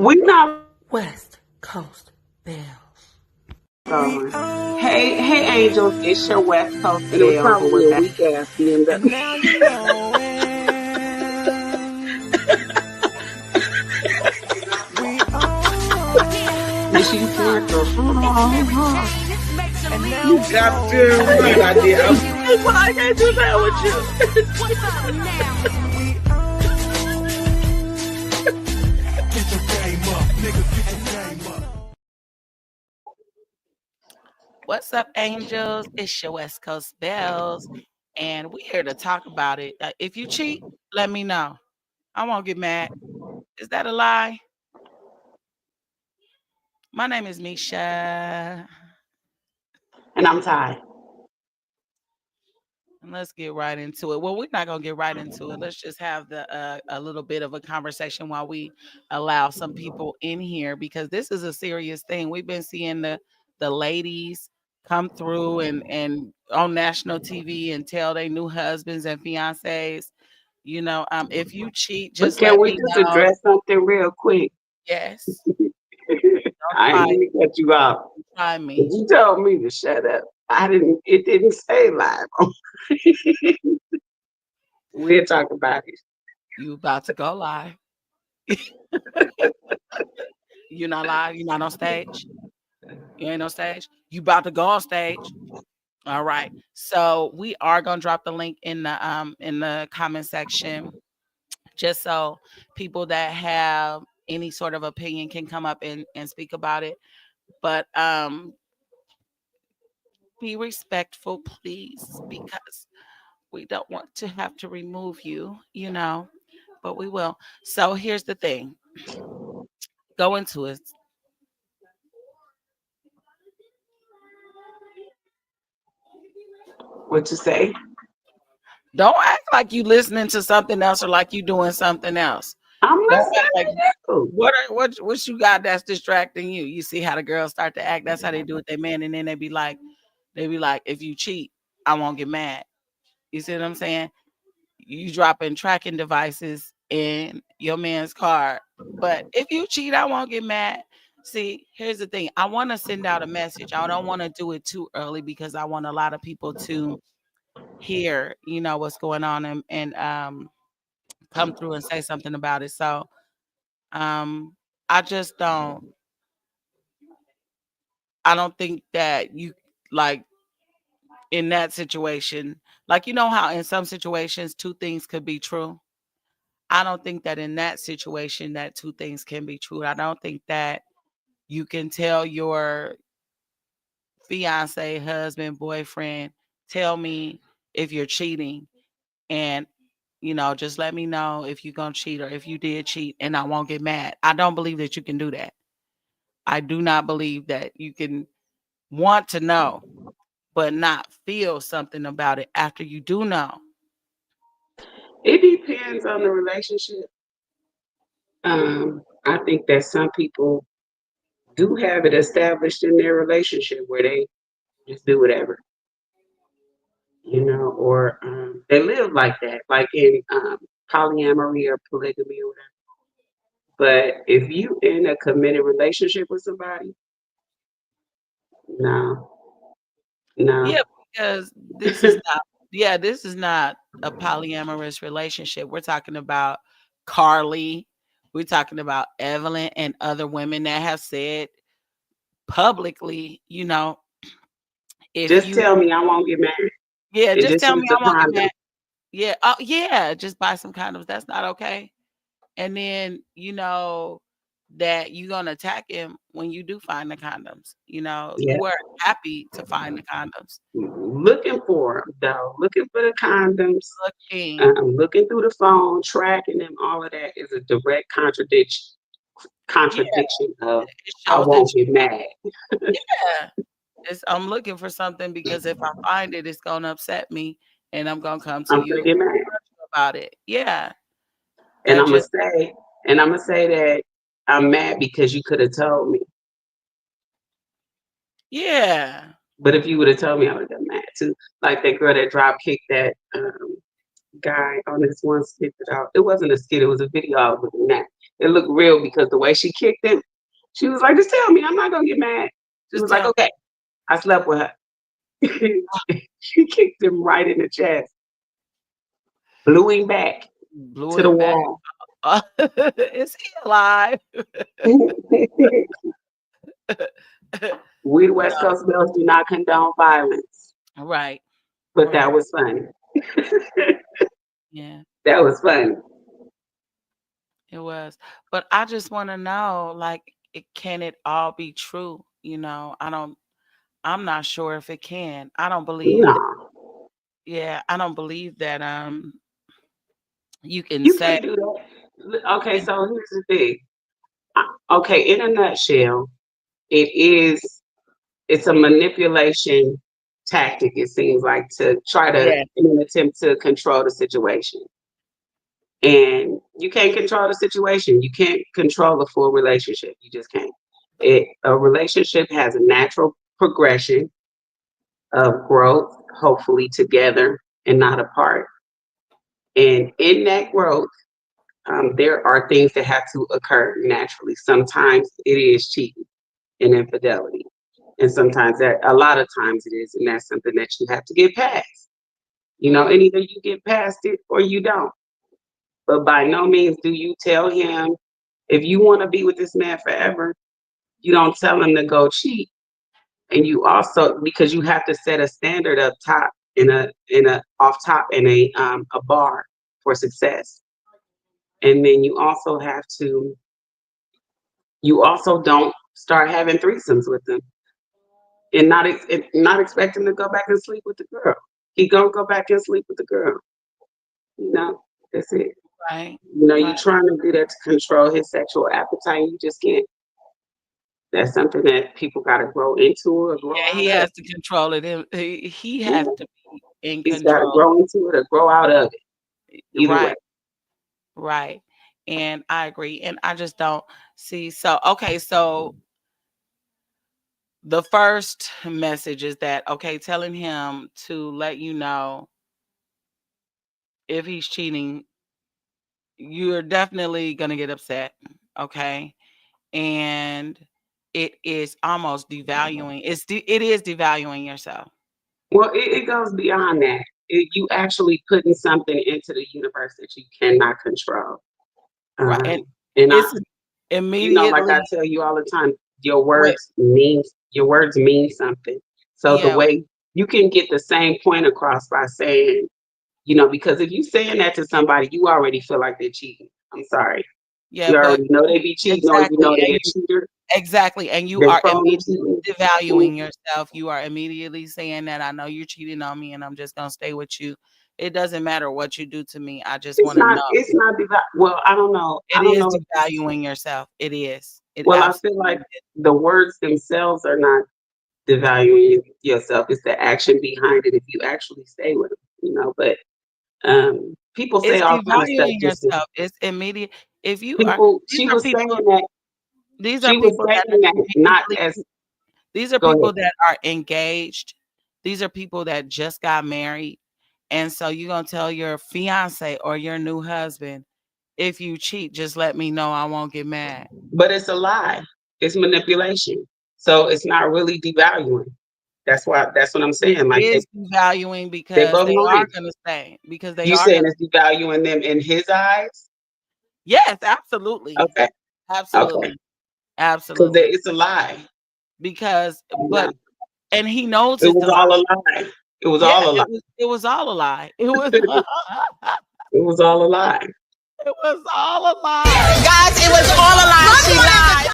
We not West Coast Bells. going. Hey, Angels, it's your West Coast And it was Bells, and probably we're a back. weak ass BMW. And now you know it. We are. And she's like, And now You we goddamn know right I did. that's why I can't do that with you. what's up now. We get your game up, nigga. Get your game up. What's up, angels? It's your West Coast Bells, and we're here to talk about it. If you cheat, let me know. I won't get mad. Is that a lie? My name is Misha, And I'm tired. and let's get right into it. Well, we're not gonna get right into it. Let's just have a little bit of a conversation while we allow some people in here because this is a serious thing. We've been seeing the ladies come through and on national TV and tell their new husbands and fiancés. If you cheat, But just can let we me just know. address something real quick? Yes, don't I ain't try, mean to cut you off. try But me. you told me to shut up. It didn't say live. We'll talk about it. You about to go live. You not live. You not on stage. You ain't on stage. You about to go on stage. All right. So we are gonna drop the link in the comment section, just so people that have any sort of opinion can come up and speak about it. But be respectful, please, because we don't want to have to remove you, but we will. So here's the thing. Go into it. What you say? Don't act like you listening to something else or like you doing something else. I'm Don't act listening like to you. what you got that's distracting you. You see how the girls start to act. That's how they do with their man, and then they be like, if you cheat, I won't get mad. You see what I'm saying? You dropping tracking devices in your man's car, but if you cheat, I won't get mad. See, here's the thing. I want to send out a message. I don't want to do it too early because I want a lot of people to hear, what's going on and come through and say something about it. So um I just don't think that you like in that situation, like how in some situations two things could be true. I don't think that in that situation that two things can be true. I don't think that you can tell your fiance, husband, boyfriend, tell me if you're cheating and just let me know if you're gonna cheat or if you did cheat and I won't get mad. I don't believe that you can do that. I do not believe that you can want to know, but not feel something about it after you do know. It depends on the relationship. I think that some people do have it established in their relationship where they just do whatever, or they live like that, like in polyamory or polygamy or whatever. But if you in a committed relationship with somebody, no, Yeah, no, because this is not a polyamorous relationship. We're talking about Carly. We're talking about Evelyn and other women that have said publicly, if just you tell me I won't get married yeah, and just just tell use me a I won't get condom. mad. Yeah. Oh, yeah. Just buy some condoms. That's not okay. And then that you're gonna attack him when you do find the condoms. Yeah, You are happy to find the condoms. looking for them though, looking for the condoms. Looking, Looking through the phone, tracking them, all of that is a direct contradiction. yeah, Contradiction of it I shows that won't get mad. yeah. I'm looking for something because if I find it, it's gonna upset me, and I'm gonna come to I'm gonna you get mad, about it. Yeah, and that I'm gonna just say, and I'm gonna say that I'm mad because you could have told me. yeah. But if you would have told me, I would have got mad too. Like that girl that drop kicked that guy on this one skit that it wasn't a skit, it was a video I was looking at. It looked real because the way she kicked him, she was like, just tell me, I'm not gonna get mad. She Just was like, tell okay. I slept with her. She kicked him right in the chest, blew him back blew to the him back. wall. Is he alive? We, the West Coast Girls, do not condone violence, Right. but Right. that was funny. Yeah, That was funny. it was. But I just want to know, like, can it all be true? I'm not sure if it can. I don't believe that. No, Yeah, I don't believe that you can you say. can't do that. Okay, so here's the thing. Okay, in a nutshell, it is it's a manipulation tactic, it seems like, to try to Yeah. in an attempt to control the situation. And you can't control the situation. You can't control a full relationship. You just can't. A relationship has a natural progression of growth, hopefully together and not apart. And in that growth, there are things that have to occur naturally. Sometimes it is cheating and infidelity. And sometimes a lot of times it is, and that's something that you have to get past. And either you get past it or you don't. But by no means do you tell him, if you want to be with this man forever, you don't tell him to go cheat. And you also, because you have to set a standard up top in a off top in a bar for success. And then you also don't start having threesomes with them and not expect him to go back and sleep with the girl. He gonna go back and sleep with the girl. That's it. Right. You Right. trying to do that to control his sexual appetite. You just can't. That's something that people got to grow into or grow Yeah, out he of. has to control it. He Yeah. has to be in He's got to control. grow into it or grow out of it. Either way. Right. Right. And I agree. And I just don't see. So, okay. So the first message is that, okay, telling him to let you know if he's cheating, you're definitely going to get upset. Okay. And it is almost devaluing. It is devaluing yourself. Well, it goes beyond that. You actually putting something into the universe that you cannot control. Right. And And it's like I immediately, tell you all the time, wait, your words mean something. So the yeah, way you can get the same point across by saying, because if you saying that to somebody, you already feel like they're cheating. I'm sorry. yeah, You but already know they be cheating, or you exactly. know they And a cheater. exactly. And you They are prone to immediately cheating. devaluing yourself. You are immediately saying that I know you're cheating on me and I'm just going to stay with you. It doesn't matter what you do to me. I just It's want to not. know. It's not. Well, I don't know. I It don't is know. devaluing yourself. It is. It Well, I feel absolutely like is. the words themselves are not devaluing yourself. It's the action behind it if you actually stay with them. But people say It's all kind of stuff devaluing just to yourself. It's immediate. If you are, people. these She are was saying people, that. these are She was people that saying that are not immediately, as. these are Go people ahead. that are engaged. These are people that just got married. And so you're going to tell your fiance or your new husband, if you cheat, just let me know. I won't get mad. But it's a lie. It's manipulation. So it's not really devaluing. That's why. That's what I'm saying. It Like is devaluing they because both they are lying. going to say, because they You are going saying to, it's devaluing them in his eyes? yes, absolutely. Okay. Okay. Absolutely. Because Absolutely. it's a lie. Because, No, and he knows it it's was a lie. all a lie. It was Yeah, all a lie. it was all a lie. It was It was all a lie. it was all a lie. Guys, it was all a lie. She lied.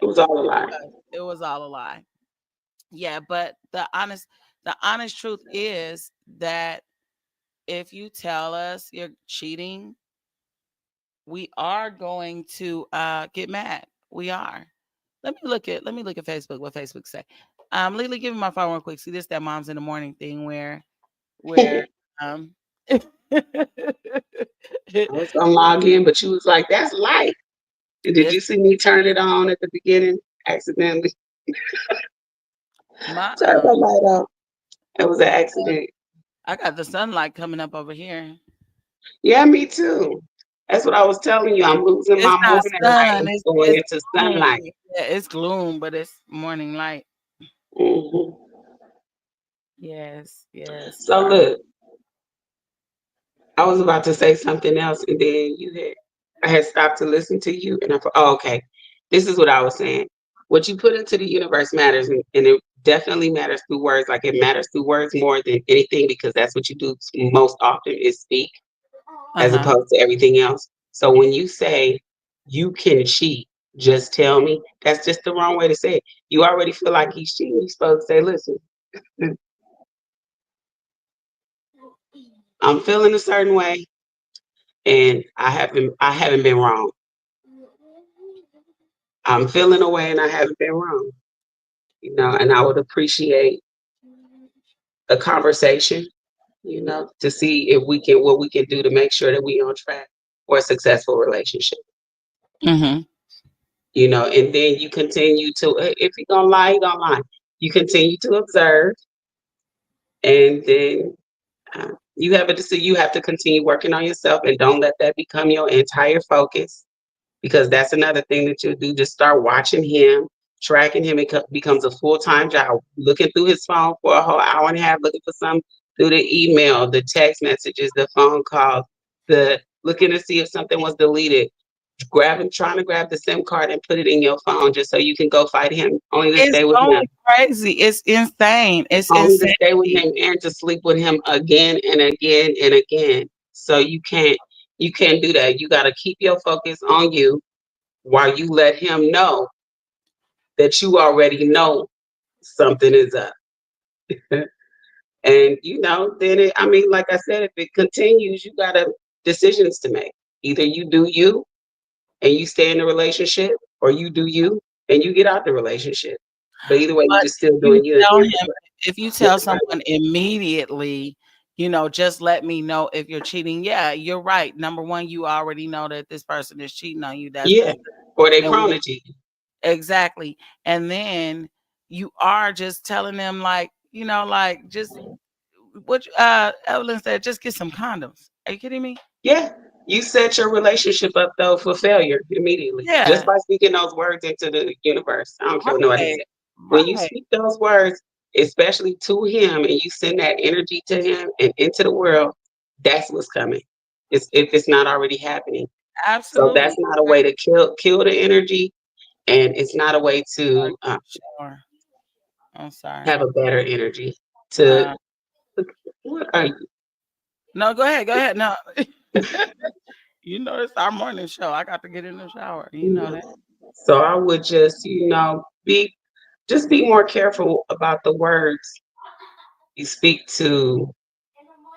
It was all a lie. It was all a lie. Yeah, but the honest truth is that if you tell us you're cheating, we are going to get mad. We are. Let me look at Facebook, what Facebook say. Lily, give me my phone real quick. See this that moms in the morning thing where um I was gonna log in, but you was like, "That's life." Did it's you see me turn it on at the beginning accidentally? my Turn the light off. It was an accident. I got the sunlight coming up over here. Yeah, me too. That's what I was telling you. I'm losing It's my not morning light. sun. I'm going It's into gloom. sunlight. Yeah, it's gloom, but it's morning light. hmm Yes, yes. So look, I was about to say something else, and then I had stopped to listen to you, and I thought, oh, okay, this is what I was saying. What you put into the universe matters, and it definitely matters through words. Like it matters through words more than anything because that's what you do most often is speak, as Uh-huh. opposed to everything else. So when you say you can cheat, just tell me, that's just the wrong way to say it. You already feel like he's cheating. You're supposed to say, listen, I'm feeling a certain way, and I haven't been wrong. I'm feeling a way, and I haven't been wrong. And I would appreciate a conversation, to see if what we can do to make sure that we on track for a successful relationship. Mm-hmm. And then you continue to, if he gonna lie, he gonna lie. You continue to observe, and then you have to continue working on yourself, and don't let that become your entire focus, because that's another thing that you do. Just start watching him, tracking him. It becomes a full-time job. Looking through his phone for a whole hour and a half, looking for some through the email, the text messages, the phone calls, the looking to see if something was deleted, trying to grab the SIM card and put it in your phone just so you can go fight him, only to It's stay with him, going crazy. It's insane. It's only to stay with insanity. him and to sleep with him again and again and again. So you can't do that. You got to keep your focus on you while you let him know that you already know something is up. And then like I said, if it continues, you got decisions to make. Either you do you and you stay in the relationship, or you do you and you get out the relationship. But either way, you But just still you doing you. tell him, if you tell someone immediately, just let me know if you're cheating. Yeah, you're right. Number one, you already know that this person is cheating on you. That's Yeah, good. or they And prone to cheat. exactly. And then you are just telling them like just what Evelyn said, just get some condoms. Are you kidding me? Yeah, you set your relationship up though for failure immediately, just Yeah. by speaking those words into the universe. I don't care what nobody Right. says. When you Right. speak those words, especially to him, and you send that energy to him and into the world, that's what's coming. If it's not already happening. So that's Absolutely. not a way to kill the energy, and it's not a way to Sure. I'm sorry. have a better energy. To Uh, what are you? no, go ahead. Go ahead. No. It's our morning show. I got to get in the shower. You know that. So I would just, be more careful about the words you speak to,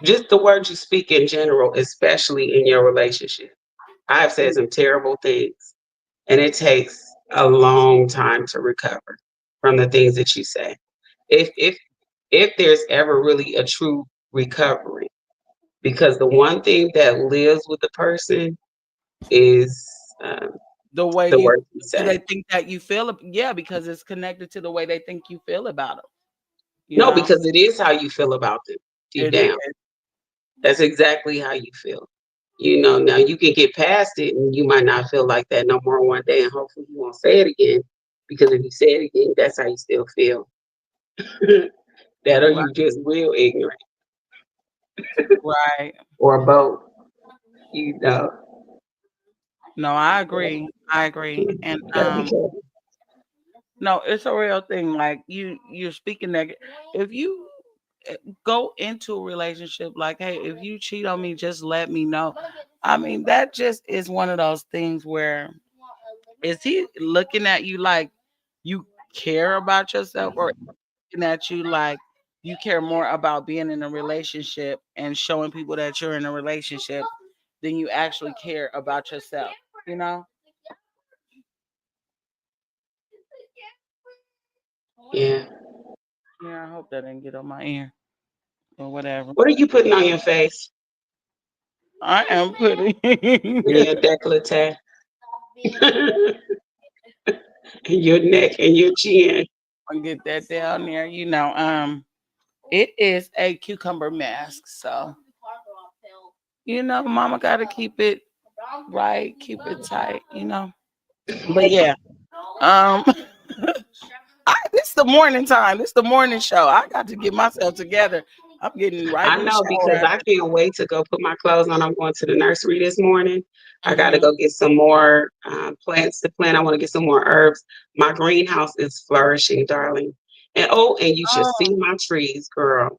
just the words you speak in general, especially in your relationship. I've said some terrible things, and it takes a long time to recover from the things that you say. If there's ever really a true recovery, because the one thing that lives with the person is um, The way the you words you do they say. think that you feel yeah, because it's connected to the way they think you feel about them. You No, know, because it is how you feel about them deep it is. down. That's exactly how you feel. Now you can get past it and you might not feel like that no more one day, and hopefully you won't say it again. Because if you say it again, that's how you still feel. That, or Right. you just real ignorant, Right. or both. You know. No, I agree. I agree. And Gotta be careful. no, it's a real thing. Like you're speaking negative. If you go into a relationship like, hey, if you cheat on me, just let me know. I mean, that just is one of those things where is he looking at you like you care about yourself, or looking at you like you care more about being in a relationship and showing people that you're in a relationship than you actually care about yourself, you know? Yeah. Yeah, I hope that didn't get on my ear or whatever. What are you putting on your face? I am putting In your décolleté, in your neck, and your chin. I'll get that down there, It is a cucumber mask. So, mama got to keep it right, keep it tight, But yeah, um, this is the morning time. This is the morning show. I got to get myself together. I'm getting right I in the know because shower. I can't wait to go put my clothes on. I'm going to the nursery this morning. I got to Mhm. go get some more plants to plant. I want to get some more herbs. My greenhouse is flourishing, darling. And you should see Oh, my trees, girl.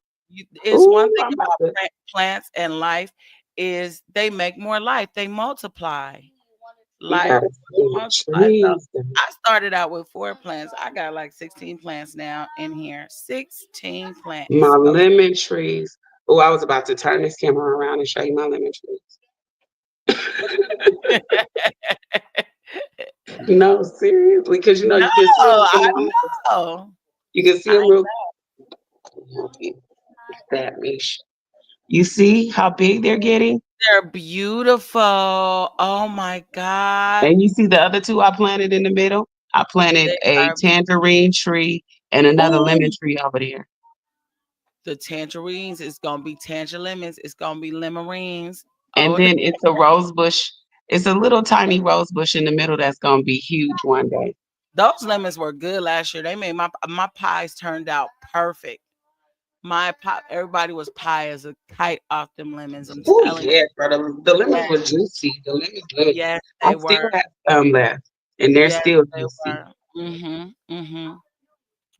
it's one Ooh, thing I'm about about to. plants and life is they make more life. They multiply. You Life gotta see will my multiply. So trees. I started out with 4 plants. I got like 16 plants now in here. 16 My plants. lemon trees. Oh, I was about to turn this camera around and show you my lemon trees. Okay. No, seriously, because No, you can see them from I the know. you can see I them real that Mish. You see how big they're getting? They're beautiful. Oh my God. And you see the other two I planted in the middle? I planted They a are tangerine tree and another lemon oh tree over there. the tangerines. It's gonna be tangerines. It's gonna be limerines. And Oh, then it's a rose bush. It's a little tiny rose bush in the middle that's gonna be huge one day. those lemons were good last year. They made my pies turned out perfect. My pie, everybody was pie as a kite off them lemons. I'm Oh telling yeah, bro. The lemons you. were juicy. The lemons good. Yes, I they still were. have some left, and they're Yes, still they juicy. were. Mm-hmm.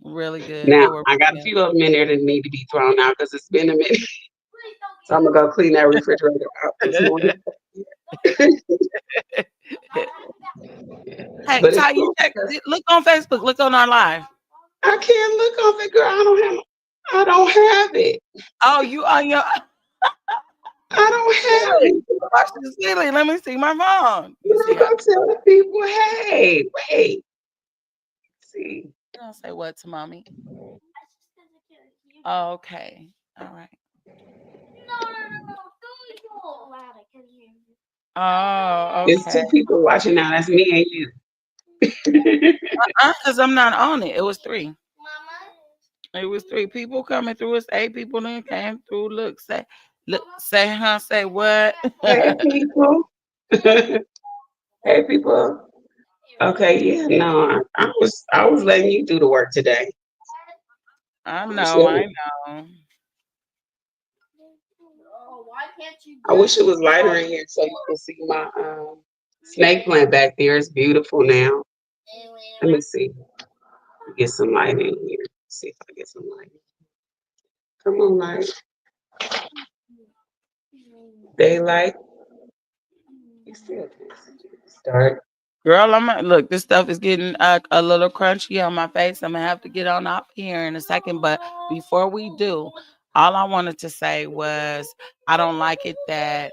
Really good. Now They were I got a really few of them in there that need to be thrown out because it's been a minute. So I'm gonna go clean that refrigerator out this morning. good. Hey, But it's Ty, you cool check. because Look on Facebook. Look on our live. I can't look on it, girl. I don't have it. Oh, you on your I don't have silly. it. Watch this silly. Let me see my phone. You You see know, how go tell the people, hey, wait, see. you don't say what to mommy? Oh, okay. All right. Oh, There's okay. two people watching now. That's me and you. Because I'm not on it. It was three. It was three people coming through. It's 8 people that came through. Look, say, huh? Say what? Hey, people. Hey, people. Okay, yeah, no, I was letting you do the work today. I I wish know, it I was, know. I wish it was lighter in here so you can see my snake plant back there. It's beautiful now. Let me see. Get some light in here. See if I get some light. Come on, light. Daylight. You still can't see it. Start. Girl, look. This stuff is getting a little crunchy on my face. I'm gonna have to get on off here in a second. But before we do, all I wanted to say was I don't like it that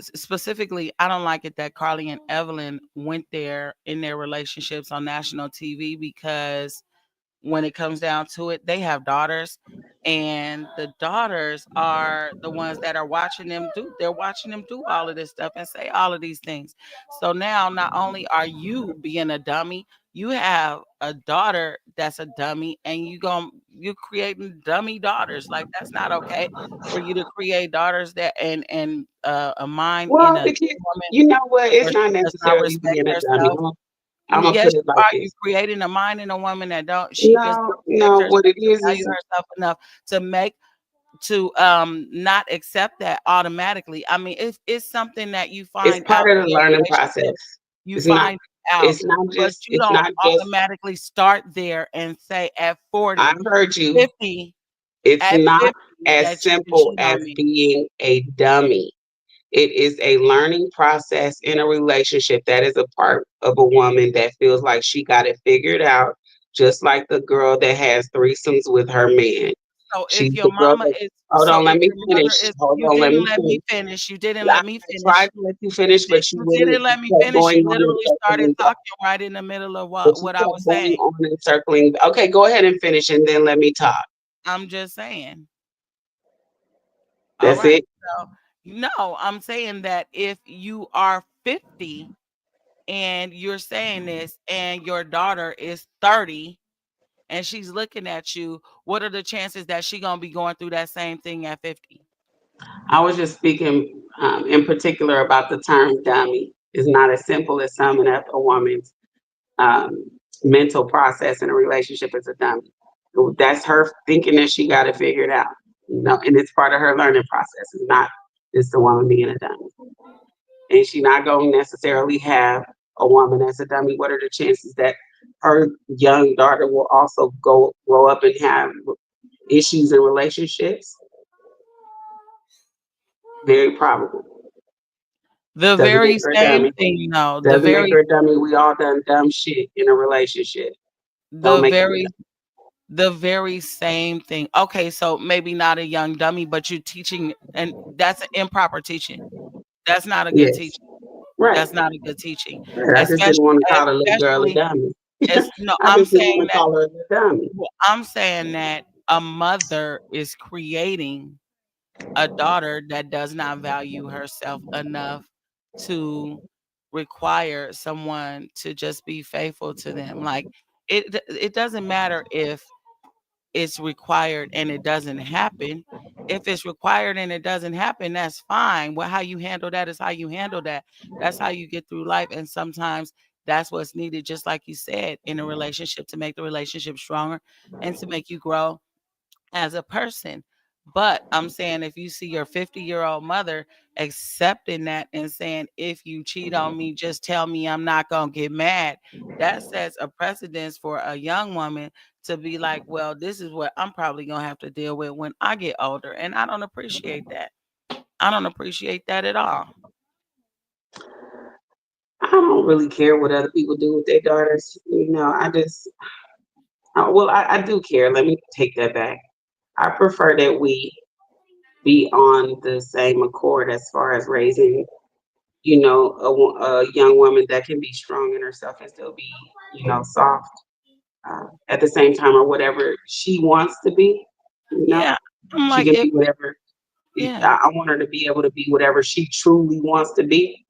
specifically I don't like it that Carly and Evelyn went there in their relationships on national TV because when it comes down to it, they have daughters, and the daughters are the ones that are watching them do. They're watching them do all of this stuff and say all of these things. So now, not only are you being a dummy, you have a daughter that's a dummy, and you're creating dummy daughters. Like that's not okay for you to create daughters that and a mind in Well, a because woman you know what? It's where not she does not necessarily respect being a dummy. herself. I'm gonna Yes, put it you like are. You this. creating a mind in a woman that don't. She does not No, respect no. herself What it to value is herself enough to make to not accept that automatically. I mean, it's something that you it's find part out of in the your learning process. relationship. You It's not. find it out, It's not but just. you It's don't not just. automatically start there and say at I 40, heard you. 50, It's at not 50 as that you can simple cheat as on me. being a dummy. It is a learning process in a relationship. That is a part of a woman that feels like she got it figured out, just like the girl that has threesomes with her man. So if She's your the girl mama that, is hold so on, let if me your mother finish. is Hold you on, let didn't me let me finish. finish. You didn't I let me tried finish. to let you finish, but you You wouldn't. didn't You let me kept finish. going You on and literally started circling back. talking right in the middle of But you what I was kept going saying. on and circling. Okay, go ahead and finish and then let me talk. I'm just saying. All That's right. it. So, no, I'm saying that if you are 50 and you're saying this and your daughter is 30, and she's looking at you, what are the chances that she gonna be going through that same thing at 50? I was just speaking in particular about the term dummy. It's not as simple as summing up a woman's um, mental process in a relationship as a dummy. That's her thinking that she got it figured out, and it's part of her learning process. It's not just the woman being a dummy. And she not going to necessarily have a woman as a dummy. What are the chances that her young daughter will also grow up and have issues in relationships? Very probable. The Doesn't very make her a same dummy. thing, no, Doesn't make her a dummy. We all done dumb shit in a relationship. Don't the make her a very dummy. the very same thing. Okay, so maybe not a young dummy, but you're teaching, and that's an improper teaching. That's not a good Yes. teaching. Right. That's not a good teaching. Right. I just didn't Especially want to call the little girl a especially dummy. as no, I just didn't want to call her a dummy. I'm saying that a mother is creating a daughter that does not value herself enough to require someone to just be faithful to them. Like it doesn't matter if it's required and it doesn't happen. If it's required and it doesn't happen, that's fine. Well, how you handle that is how you handle that. That's how you get through life. And sometimes that's what's needed, just like you said, in a relationship to make the relationship stronger and to make you grow as a person. But I'm saying if you see your 50-year-old mother accepting that and saying, if you cheat on me, just tell me, I'm not going to get mad. That sets a precedence for a young woman to be like, well, this is what I'm probably going to have to deal with when I get older. And I don't appreciate that. I don't appreciate that at all. I don't really care what other people do with their daughters. I do care. Let me take that back. I prefer that we be on the same accord as far as raising, a young woman that can be strong in herself and still be, soft at the same time, or whatever she wants to be. You know, Yeah. I'm she like, can if, be whatever. yeah. I want her to be able to be whatever she truly wants to be.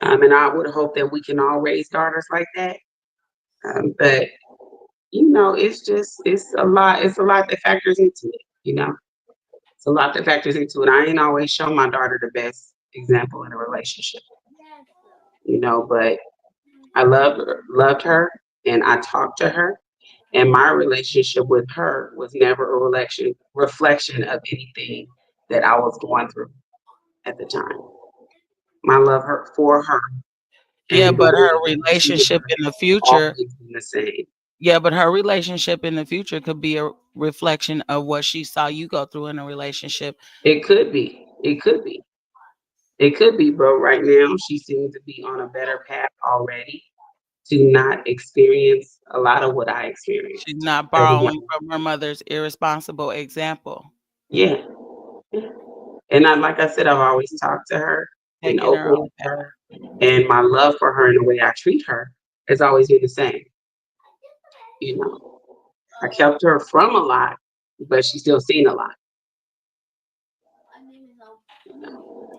And I would hope that we can all raise daughters like that. But it's a lot that factors into it. It's a lot that factors into it. I ain't always show my daughter the best example in a relationship, but I loved her, and I talked to her, and my relationship with her was never a reflection of anything that I was going through at the time. My love her for her Yeah, and but her believing that she was relationship gonna in the future, always be the same. yeah, but her relationship in the future could be a reflection of what she saw you go through in a relationship. It could be. It could be. It could be, bro. Right now, she seems to be on a better path already to not experience a lot of what I She's experienced not as a borrowing young. from her mother's irresponsible example, Yeah. And like I said, I've always talked to her and taking her open own with path. her. And my love for her and the way I treat her has always been the same. You know, I kept her from a lot, but she's still seen a lot,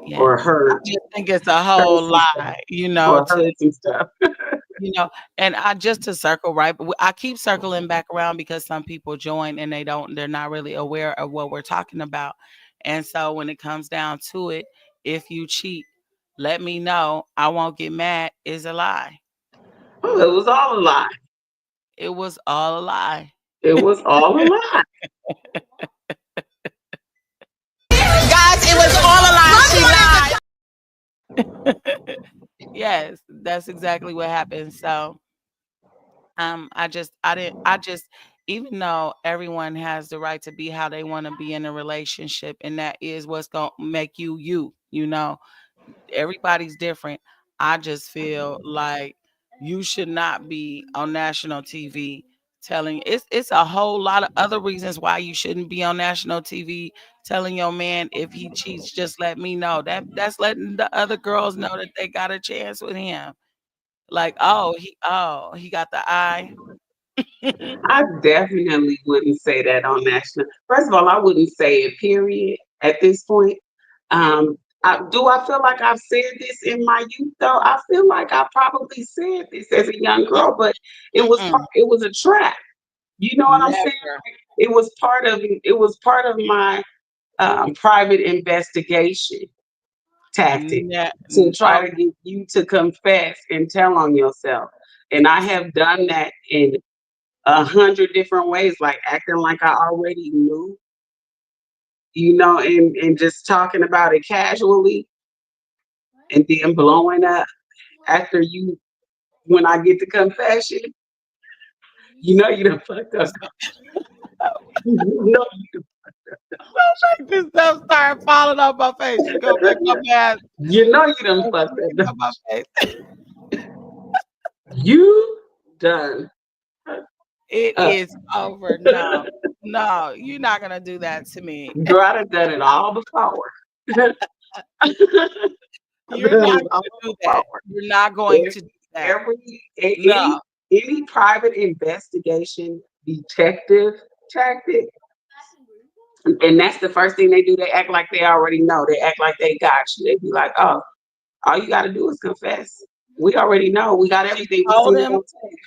Yeah. or I heard, just think it's a heard whole some stuff, lie, or heard some stuff. you know, and I just to circle right, but I keep circling back around because some people join and they're not really aware of what we're talking about. And so when it comes down to it, if you cheat, let me know. I won't get mad is a lie. Oh, it was all a lie. It was all a lie. It was all a lie. Guys, it was all a lie. She lied. Yes, that's exactly what happened. So I just even though everyone has the right to be how they want to be in a relationship, and that is what's gonna make you you, everybody's different. I just feel like you should not be on national TV telling it's a whole lot of other reasons why you shouldn't be on national TV telling your man if he cheats, just let me know. That's letting the other girls know that they got a chance with him. Like, oh, he got the eye. I definitely wouldn't say that on national. First of all, I wouldn't say it, period, at this point. Do I feel like I've said this in my youth though? I feel like I probably said this as a young girl, but Mm-mm, it was a trap. You know what I'm saying? never. It was part of my private investigation tactic to try to get you to confess and tell on yourself. And I have done that in 100 different ways, like acting like I already knew, and just talking about it casually and then blowing up after you when I get the confession, you done fucked up. You know This stuff start falling off my face. You go make my mask. you done fucked up. On my face. You done. It Uh, is over. No, no, you're not gonna do that to me. girl, I done done it all before. I've You're done not it all gonna do that. before. You're not going to do that. Any No. any private investigation detective tactic, and that's the first thing they do. They act like they already know. They act like they got you. They be like, "Oh, all you got to do is confess. We already know. We got She everything. We told seen it him, on tape.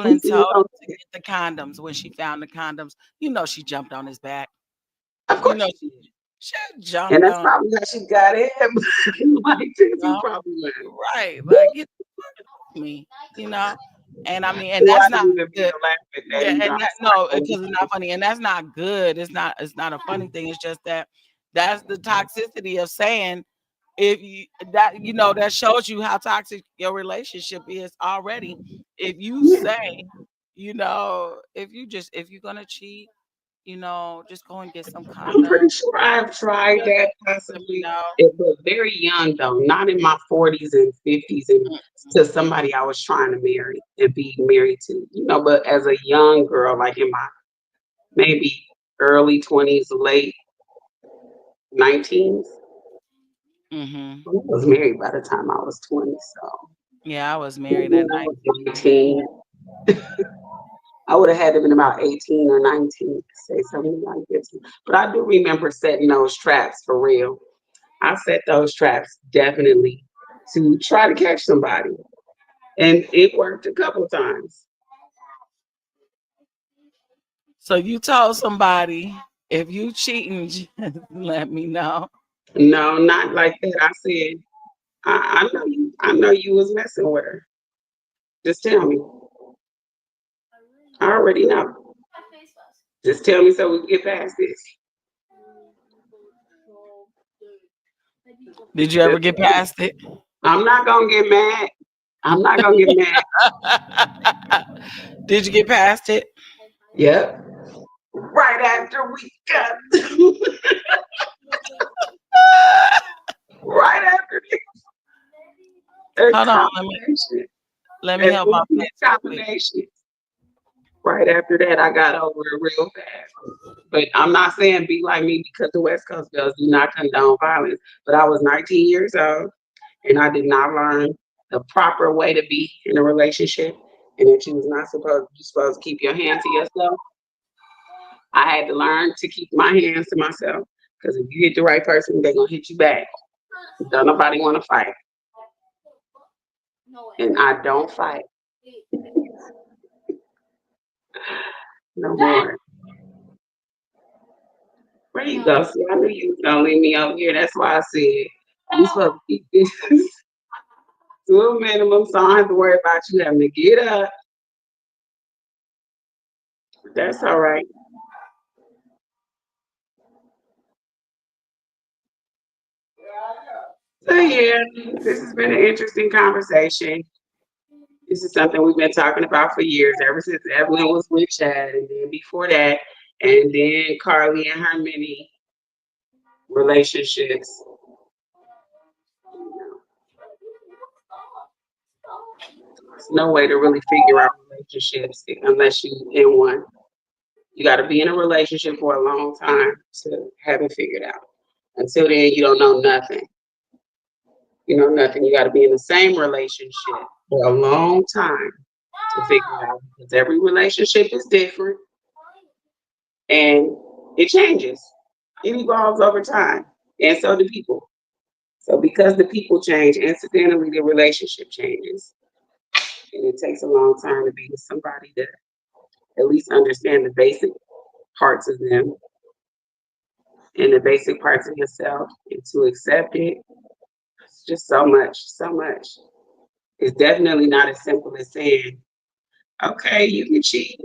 We Evelyn seen it told on him to tape." get the condoms when she found the condoms. You know she jumped on his back. Of You course know she did. she And jumped that's on, probably how she got in. Like this, he you probably went. right. Like get me, you know. And I mean, and Well, that's I not didn't even mean good. to laugh at that. Yeah, You know, and I'm that sorry. no, because it's not funny, and that's not good. It's not a funny thing. It's just that that's the toxicity of saying if you that that shows you how toxic your relationship is already. If you Yeah, say, if you're gonna cheat, just go and get some I'm condoms. pretty sure I've tried Just that let me possibly. know. But very young though, not in my 40s and 50s, and to somebody I was trying to marry and be married to. But as a young girl, like in my maybe early 20s, late 19s, Mm-hmm. I was married by the time I was 20. So Yeah, I was married at when I was 19, I would have had to been about 18 or 19 to say something like this. But I do remember setting those traps for real. I set those traps definitely to try to catch somebody. And it worked a couple of times. So you told somebody if you cheating, just let me know. No, not like that. I said, I know you was messing with her. Just tell me. I already know. Just tell me so we can get past this. Did you ever Just get tell me. past it? I'm not gonna get mad. I'm not gonna get mad. Did you get past it? Yep. Right after we got right after the Hold on, combination. let me That help my three face real quick. combination. Right after that, I got over it real fast. But I'm not saying be like me because the West Coast girls do not condone violence. But I was 19 years old and I did not learn the proper way to be in a relationship and that you're supposed to keep your hand to yourself. I had to learn to keep my hands to myself because if you hit the right person, they're gonna hit you back. Don't nobody want to fight, and I don't fight no more. Where you go? See, I knew you was gonna leave me over here. That's why I said we supposed to keep this to a minimum, so I don't have to worry about you having to get up. That's all right. So yeah, this has been an interesting conversation. This is something we've been talking about for years, ever since Evelyn was with Chad, and then before that, and then Carly and her many relationships. There's no way to really figure out relationships unless you in one. You got to be in a relationship for a long time to have it figured out. Until then, you don't know nothing. You know nothing. You got to be in the same relationship for a long time to figure it out because every relationship is different and it changes. It evolves over time, and so do people. So because the people change, incidentally, the relationship changes. And it takes a long time to be with somebody to at least understand the basic parts of them and the basic parts of yourself and to accept it. It's just so much, so much. It's definitely not as simple as saying, okay, you can cheat.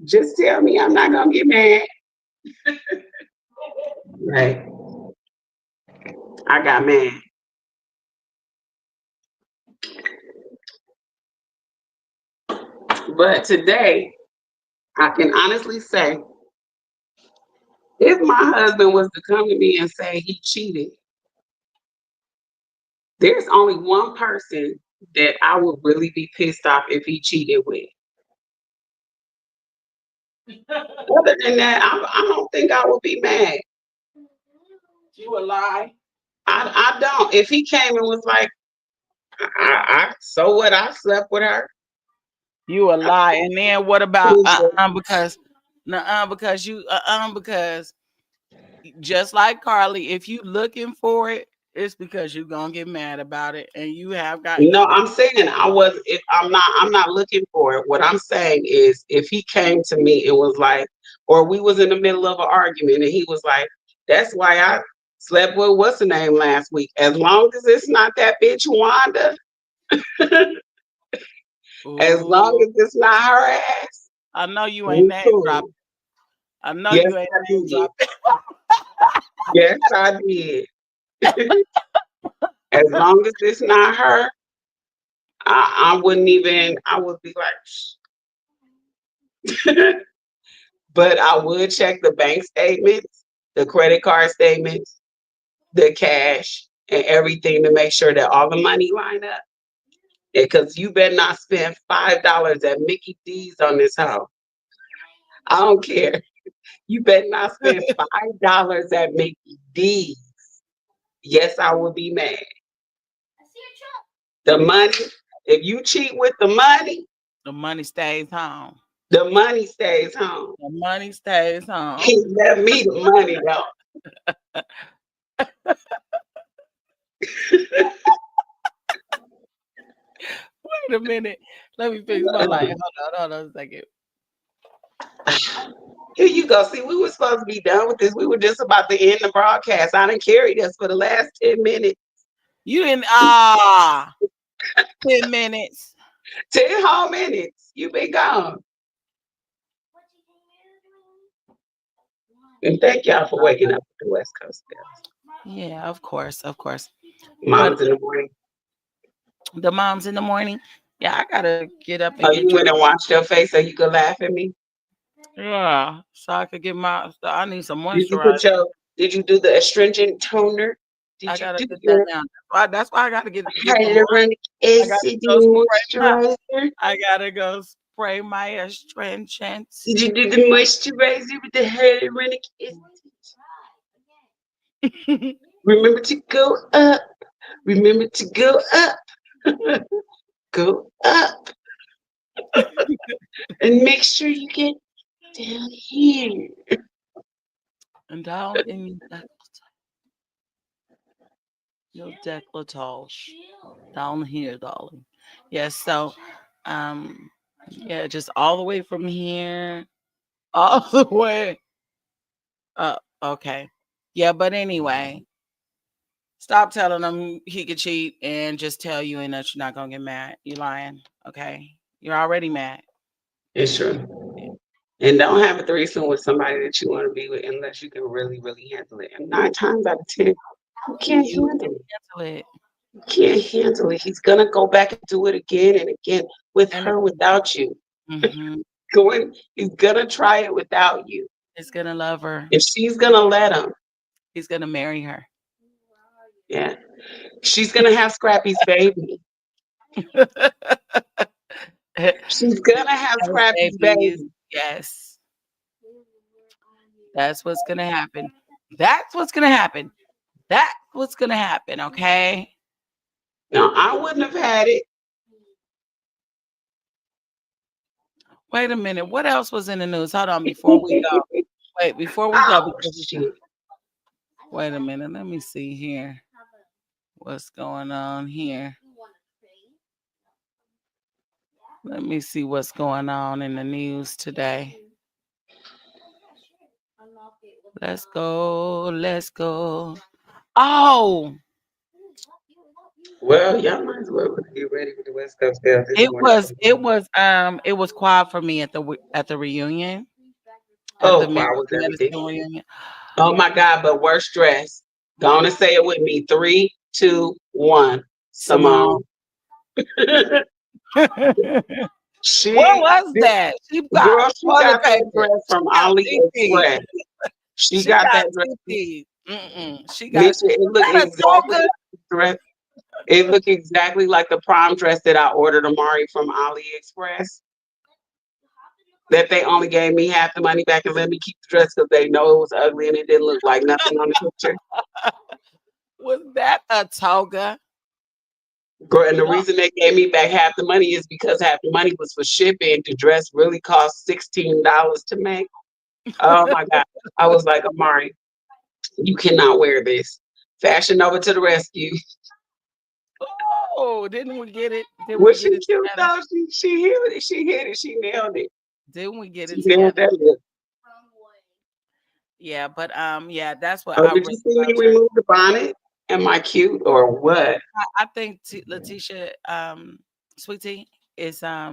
Just tell me I'm not gonna get mad. Right. I got mad. But today, I can honestly say, if my husband was to come to me and say he cheated, there's only one person that I would really be pissed off if he cheated with. Other than that, I don't think I would be mad. You a lie. I don't. If he came and was like, so what? I slept with her. You a lie. And then what about Mhm. because just like Carly, if you looking for it, it's because you're gonna get mad about it, and you have got. No, I'm saying I was. If I'm not looking for it. What I'm saying is, if he came to me and was like, or we was in the middle of an argument, and he was like, "That's why I slept with what's the name last week." As long as it's not that bitch Wanda, as long Ooh, as it's not her ass, I know you ain't we name cool. dropping. I know Yes, you ain't I name did. dropping. Yes, I did. As long as it's not her, I wouldn't even. I would be like. But I would check the bank statements, the credit card statements, the cash, and everything to make sure that all the money line up. Because you better not spend $5 at Mickey D's on this hoe. I don't care. You better not spend $5 at Mickey D's. Yes, I will be mad. The money, if you cheat with the money Stays home. the money stays home. The money stays home. He left me the money though. Wait a minute. Let me fix my light. Hold on a second. Here you go. See, we were supposed to be done with this. We were just about to end the broadcast. I done carried us for the last 10 minutes. You didn't 10 minutes. 10 whole minutes. You been gone. And thank y'all for waking up with the West Coast Girls. Yeah, of course, of course. Moms in the morning. The moms in the morning. Yeah, I gotta get up and Oh, get you went and washed your face so you could laugh at me? yeah, so I could get I need some Did you moisturizer. did you do the astringent toner? I Did you gotta do get your that now. That's why I gotta get some hyaluronic I gotta acid go spray moisturizer? I gotta go spray my astringent. Did you do the moisturizer with the hyaluronic acid? Remember to go up. Remember to go up. Go up. And make sure you get down here. And down in your decolletage. Down here, darling. Yes, so yeah, just all the way from here, all the way up. Okay. Yeah, but anyway, stop telling him he could cheat and just tell you and that you're not gonna get mad. You lying. Okay. You're already mad. It's true. And don't have a threesome with somebody that you want to be with unless you can really, really handle it. And 9 times out of 10, you can't handle it. Handle it. You can't handle it. He's gonna go back and do it again and again with her without you. Mm-hmm. He's gonna try it without you. He's gonna love her. If she's gonna let him, he's gonna marry her. Yeah. She's gonna have Scrappy's baby. She's gonna have Scrappy's baby. Yes. That's what's gonna happen. That's what's gonna happen. That's what's gonna happen, okay? No, I wouldn't have had it. Wait a minute. What else was in the news? Hold on before we go. Wait, before we go. Oh, shit. Wait a minute. Let me see here. what's going on here. Let me see what's going on in the news today. Let's go. Let's go. Oh, Well, y'all might as well get ready with the West Coast Girls this morning. it was quiet for me at the reunion. At Oh, the wow, Marriage was Medicine everything? reunion. Oh my God, but worst dress. Go on and say it with me. 3, 2, 1. Simone. Simone. What She, was this that? She got girl, she toilet got that paper. dress She from got TP. AliExpress. She She got got that dress. TP. She got Nisha, it looked that a toga. exactly it looked exactly like the prom dress that I ordered Amari from AliExpress. That they only gave me half the money back and let me keep the dress because they know it was ugly and it didn't look like nothing on the picture. Was that a toga? Girl, and the No. reason they gave me back half the money is because half the money was for shipping. The dress really cost $16 to make. Oh my God. I was like, Amari, you cannot wear this. Fashion Nova to the rescue. Oh, didn't we get it? Didn't we Was she get it cute together? though? She hit it. She hit it. She nailed it. Didn't we get She it nailed together? that look. Yeah, but yeah, that's what Oh, I did you really see me loved her. remove the bonnet? Am I cute or what? I think Letitia, Sweetie is I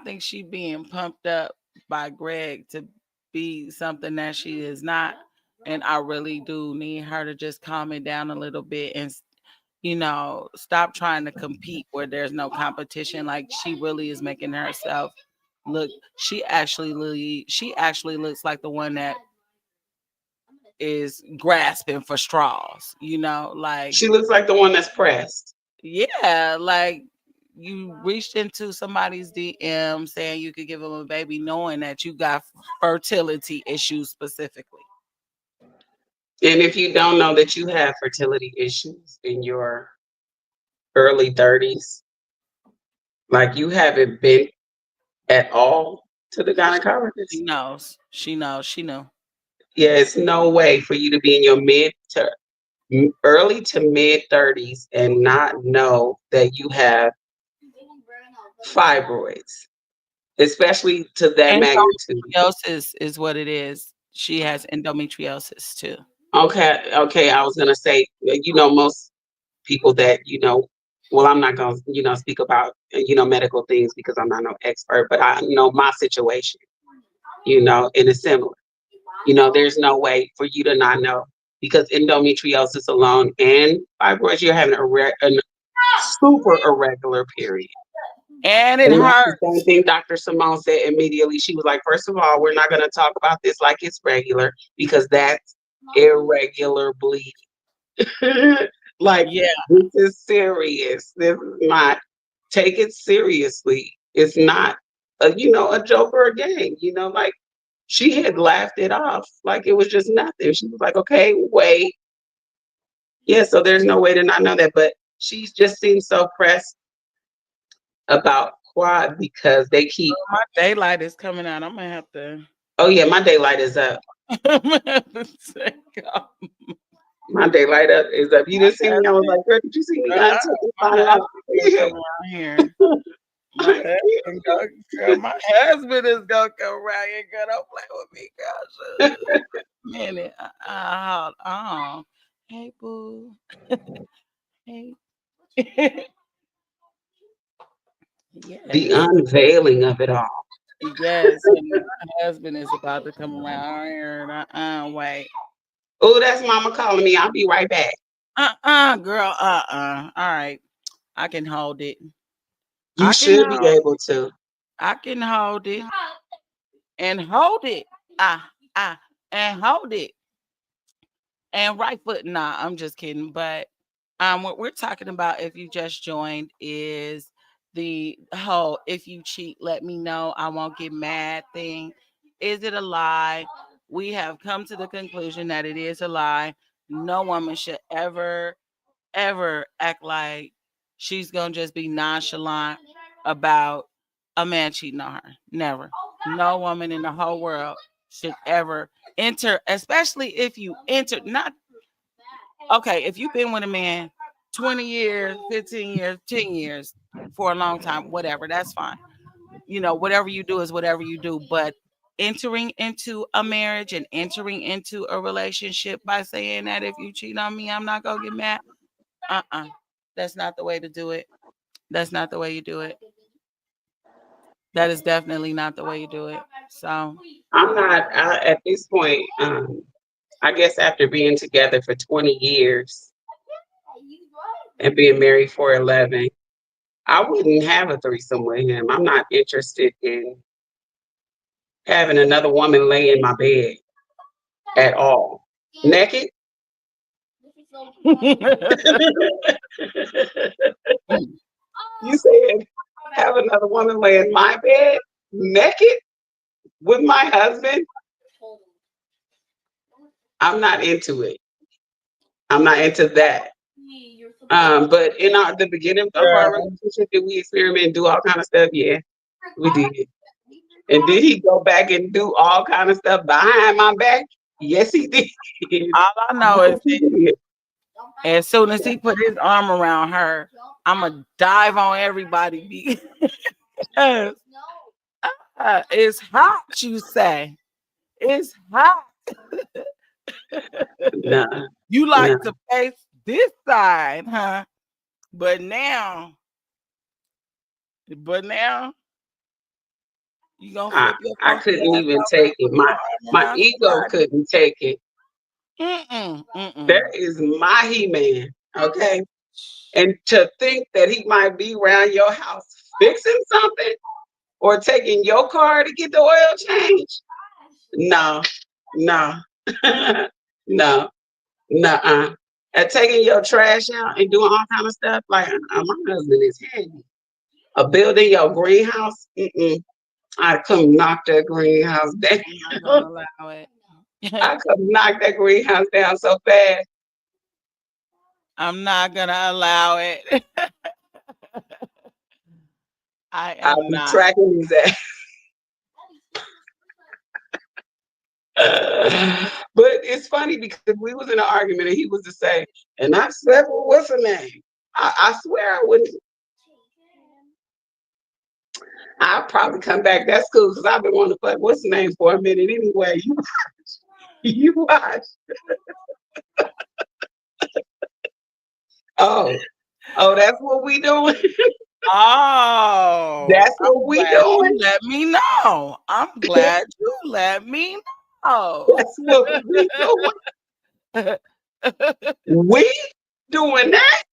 think she being pumped up by Greg to be something that she is not. And I really do need her to just calm it down a little bit and stop trying to compete where there's no competition. Like she really is making herself look. She actually looks like the one that is grasping for straws. Like She looks like the one that's pressed. yeah, like you reached into somebody's DM saying you could give them a baby, knowing that you got fertility issues specifically. And if you don't know that you have fertility issues in your early 30s, like you haven't been at all to the She gynecologist, knows. She knows. She knew. yeah, it's no way for you to be in your early to mid 30s and not know that you have fibroids, especially to that magnitude. Endometriosis is what it is. She has endometriosis too. Okay, I was gonna say, most people that well, I'm not gonna speak about medical things because I'm not no expert, but I know my situation, and it's similar. There's no way for you to not know because endometriosis alone and fibroids, you're having a super irregular period. And it And that's the hurts. same thing Dr. Simone said immediately. She was like, first of all, we're not going to talk about this like it's regular because that's irregular bleeding. Like, Yeah. this is serious. This is not, take it seriously. It's not, a joke or a game. Like, she had laughed it off like it was just nothing. She was like, okay, wait. Yeah, so there's no way to not know that. But she just seems so pressed about quad because they keep, My daylight is coming out. I'm gonna have to. oh yeah, my daylight is up. I'm gonna have to take off. My daylight up is up. You didn't see me. I was like, girl, did you see me? Girl, I took the bonnet off. come around here. My husband is gonna come around here. Girl, don't play with me, girl. Minute. Hold on. Hey, boo. Hey. Yeah. The unveiling of it all. Yes. My husband is about to come around here. Wait. Oh, that's mama calling me. I'll be right back. Girl. All right. I can hold it. You should be able to. I can hold it and hold it. And hold it. And right foot. Nah, I'm just kidding. But what we're talking about, if you just joined, is the whole if you cheat, let me know. I won't get mad thing. Is it a lie? We have come to the conclusion that it is a lie. No woman should ever act like she's gonna just be nonchalant about a man cheating on her. Never. No woman in the whole world should ever enter, especially if you enter not okay, if you've been with a man 20 years, 15 years, 10 years, for a long time, whatever, that's fine. You know, whatever you do is whatever you do. But entering into a marriage and entering into a relationship by saying that if you cheat on me, I'm not gonna get mad. That's not the way to do it. That's not the way you do it. That is definitely not the way you do it. So I'm not at this point. I guess after being together for 20 years and being married for 11, I wouldn't have a threesome with him. I'm not interested in having another woman lay in my bed at all. Naked? You said have another woman lay in my bed naked with my husband? I'm not into it. I'm not into that. But in the beginning of our relationship, did we experiment and do all kind of stuff? Yeah, we did. And did he go back and do all kind of stuff behind my back? Yes, he did. all I know is He did. as soon as he put his arm around her, I'ma dive on everybody because it's hot, you say. It's hot. Nah, You like nah. to face this side, huh? But now you gonna flip your I funky couldn't ass even over take and it. put your My arm around ego couldn't take it. somebody. Mm-mm. That is my He-Man, okay? And to think that he might be around your house fixing something or taking your car to get the oil change. No, no, no, nuh-uh. And taking your trash out and doing all kind of stuff, like my husband is handy. Building your greenhouse, I come knock that greenhouse down. I'm not gonna allow it. I come knock that greenhouse down so fast. I'm not gonna allow it. I I'll am be not. tracking his ass. But it's funny because we was in an argument and he was to say, and I slept with what's her name? I swear I wouldn't. I'll probably come back. That's cool because I've been wanting to fuck what's her name for a minute anyway. You watch. Oh, that's what we doing. Oh, That's I'm what we glad you doing. let me know. I'm glad you let me know. That's what we doing. We doing that.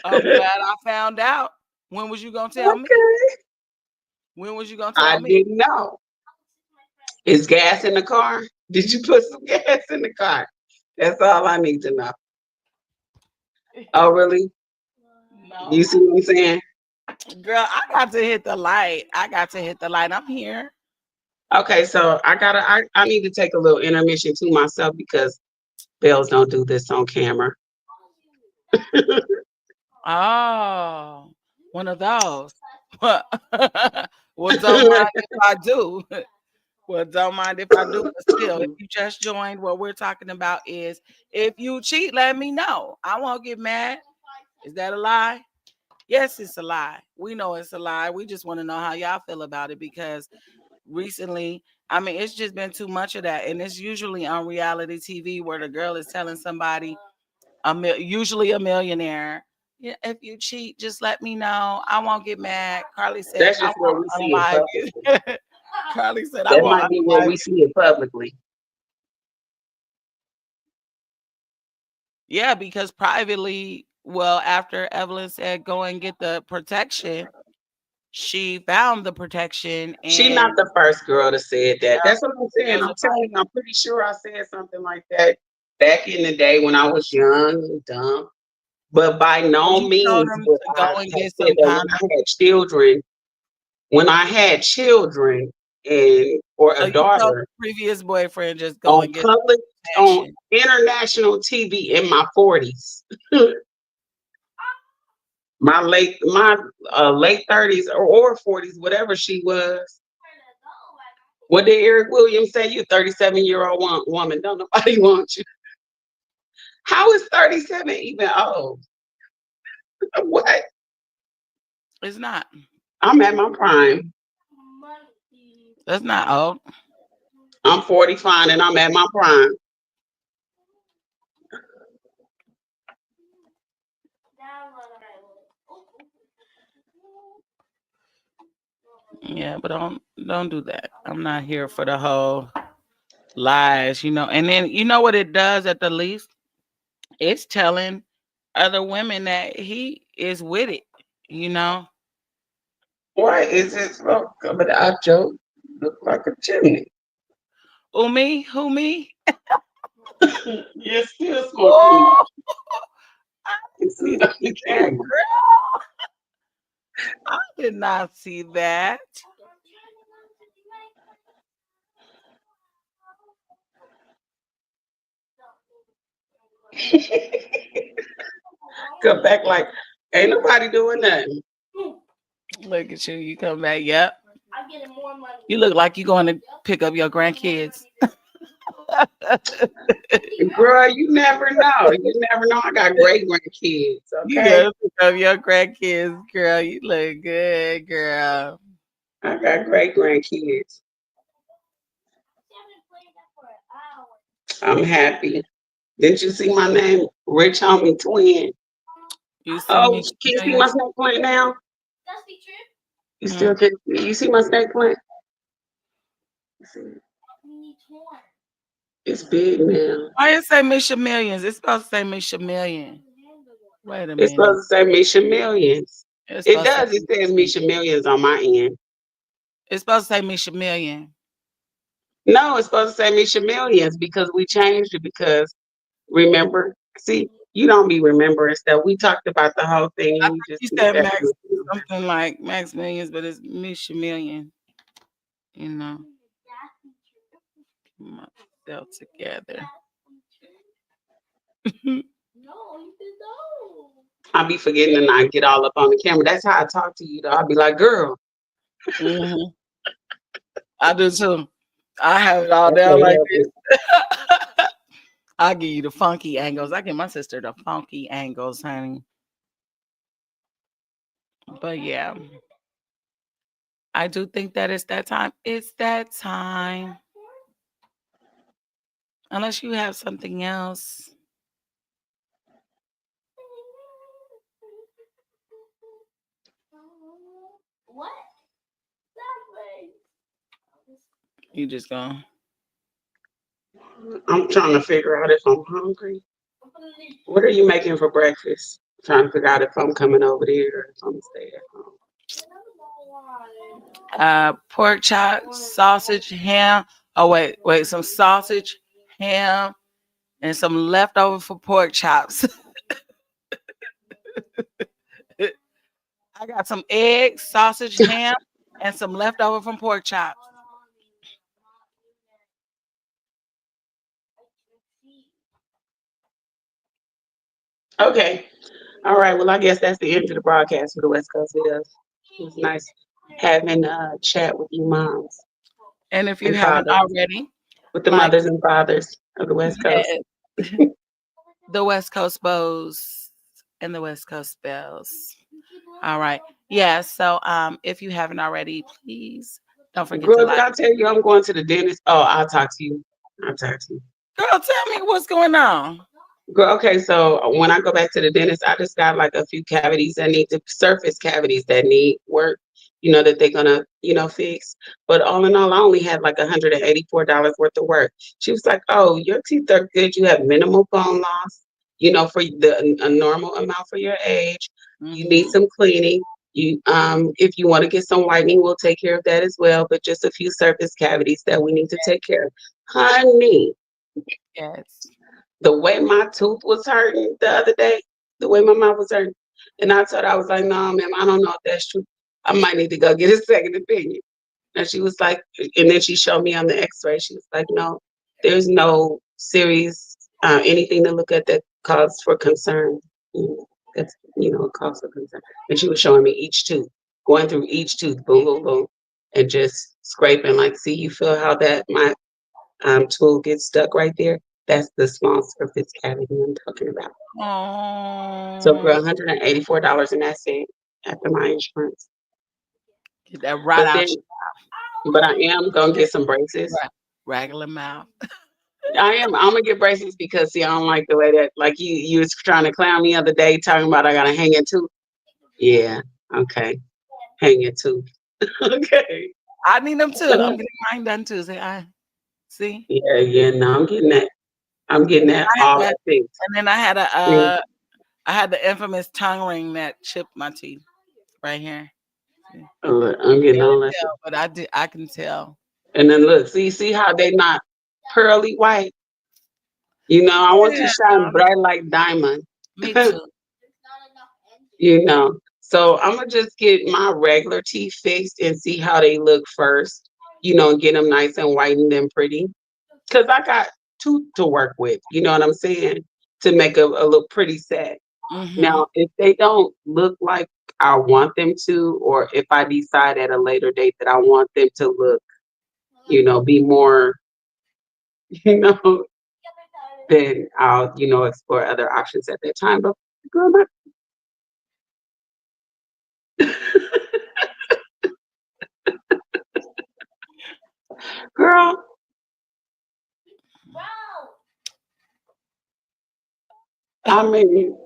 I'm glad I found out. When was you gonna tell me? Okay. When was you gonna I tell me? didn't know. Is gas in the car? Did you put some gas in the car? That's all I need to know. Oh, really? No. You see what I'm saying? Girl, I got to hit the light. I'm here. Okay, so I need to take a little intermission to myself because Bells don't do this on camera. Oh, one of those. Well, don't mind if I do. Well, don't mind if I do, but still, if you just joined, what we're talking about is if you cheat, let me know. I won't get mad. Is that a lie? Yes, it's a lie. We know it's a lie. We just want to know how y'all feel about it because recently, I mean, it's just been too much of that. And it's usually on reality TV where the girl is telling somebody, usually a millionaire, yeah, if you cheat, just let me know. I won't get mad. Carly said, That's I just where won't we see it unlive publicly. it. Carly said, I That won't might be where unlive we see it publicly. Yeah, because privately, well, after Evelyn said go and get the protection, she found the protection She not and the first girl to say that. there, That's what I'm saying. there's I'm a telling you, I'm pretty sure I said something like that back in the day when I was young and dumb. But by well, no you told means them would to I go and have get said some that kind of when I had children and or so a you told the daughter previous boyfriend just go on and get public some on protection. international TV in my 40s. my late 30s or 40s, whatever she was. What did Eric Williams say? You 37-year-old woman. Don't nobody want you. How is 37 even old? What? It's not. I'm at my prime. That's not old. I'm 45 and I'm at my prime. Yeah, but don't do that. I'm not here for the whole lies, you know. And then you know what it does at the least? It's telling other women that he is with it, you know. Why is it smoke coming out your look like a chimney? Who me? Who me? You're still smoking. Oh, You see it on the camera. girl, I did not see that. Come back like ain't nobody doing nothing. Look at you. You come back. Yep. You look like you're going to pick up your grandkids. Girl, you never know. You never know. I got great grandkids. You Okay. gonna pick up your grandkids, girl. You look good, girl. I got great grandkids. I'm happy. Didn't you see my name? Rich Homie Twin. You see Oh, me? can you see my snake plant now? You still can you see my snake plant? It's big now. Why it say Misha Millions? It's supposed to say Misha Million. Wait a It's minute. supposed to say Misha Millions. It's It supposed to does. It says Misha Millions on my end. It's supposed to say Misha Million. No, it's supposed to say Misha Millions because we changed it because remember, see, you don't be remembering stuff. We talked about the whole thing I and you think just you be said Max acting. something like Max Millions, but it's Misha Million. You know, get myself together. I be forgetting to not get all up on the camera. That's how I talk to you though. I'll be like, girl. Mhm. I do too. I have it all I down can't like help this. it. I give you the funky angles. I give my sister the funky angles, honey. But yeah, I do think that it's that time. It's that time. Unless you have something else. You just gonna. I'm trying to figure out if I'm hungry. What are you making for breakfast? Trying to figure out if I'm coming over there or if I'm staying at home. Pork chop, sausage, ham. Oh wait, some sausage, ham, and some leftover for pork chops. I got some eggs, sausage, ham, and some leftover from pork chops. Okay. All right. Well, I guess that's the end of the broadcast for the West Coast videos. It was nice having a chat with you moms And if you and haven't fathers, already, with the like mothers and fathers of the West Coast. yes, the West Coast bows and the West Coast bells. All right. Yeah. So if you haven't already, please don't forget to Girl, did like. I tell you I'm going to the dentist? Oh, I'll talk to you. I'll talk to you. Girl, tell me what's going on. Girl, okay, so when I go back to the dentist, I just got like a few cavities that need to surface cavities that need work, that they're gonna, fix. But all in all, I only had like $184 worth of work. She was like, "Oh, your teeth are good. You have minimal bone loss, for a normal amount for your age. You need Mhm. some cleaning. If you want to get some whitening, we'll take care of that as well. But just a few surface cavities that we need to take care of, honey." Yes. The way my tooth was hurting the other day, the way my mouth was hurting. And I told her, I was like, "No, ma'am, I don't know if that's true. I might need to go get a second opinion." And she was like, and then she showed me on the x-ray. She was like, "No, there's no serious anything to look at that cause for concern. That's, a cause for concern." And she was showing me each tooth, going through each tooth, boom, boom, boom, and just scraping, like, "See, you feel how that my tool gets stuck right there? That's the sponsor of this academy I'm talking about. So, Oh, girl, $184, and that's it after my insurance. get that right But out then, but I am gonna get some braces. your regular mouth. I'm gonna get braces because see, I don't like the way that like you was trying to clown me the other day talking about I gotta hang it tooth. Yeah, okay. Hang it tooth. Okay. I need them too. I'm getting mine done too. Say, I see. Yeah, no, I'm getting that. I'm getting that I had all that, at fixed. and then I had Mm. I had the infamous tongue ring that chipped my teeth right here. See? Look, I'm getting all that. Tell, but I can tell. And then look, see how they not pearly white. You know, I want to Yeah, shine bright like diamond. me too. You know. So I'm gonna just get my regular teeth fixed and see how they look first. You know, get them nice and white and then pretty. Cause I got two to work with. You know what I'm saying? To make a look pretty set. Hmm. Now, if they don't look like I want them to, or if I decide at a later date that I want them to look, you know, be more, you know, then I'll, you know, explore other options at that time. But girl, girl, I mean,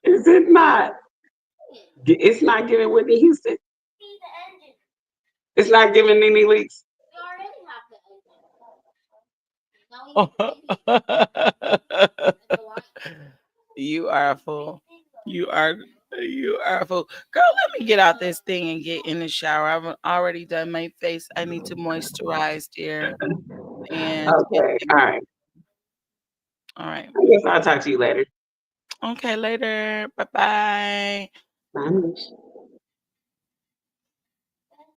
is it not? It's not giving Whitney Houston. It's not giving Nene Leaks. You are a fool. You are a fool. Girl, let me get out this thing and get in the shower. I've already done my face. I need to moisturize, dear. And Okay, all right. all right. I guess I'll talk to you later. Okay, later. Bye bye. Bye.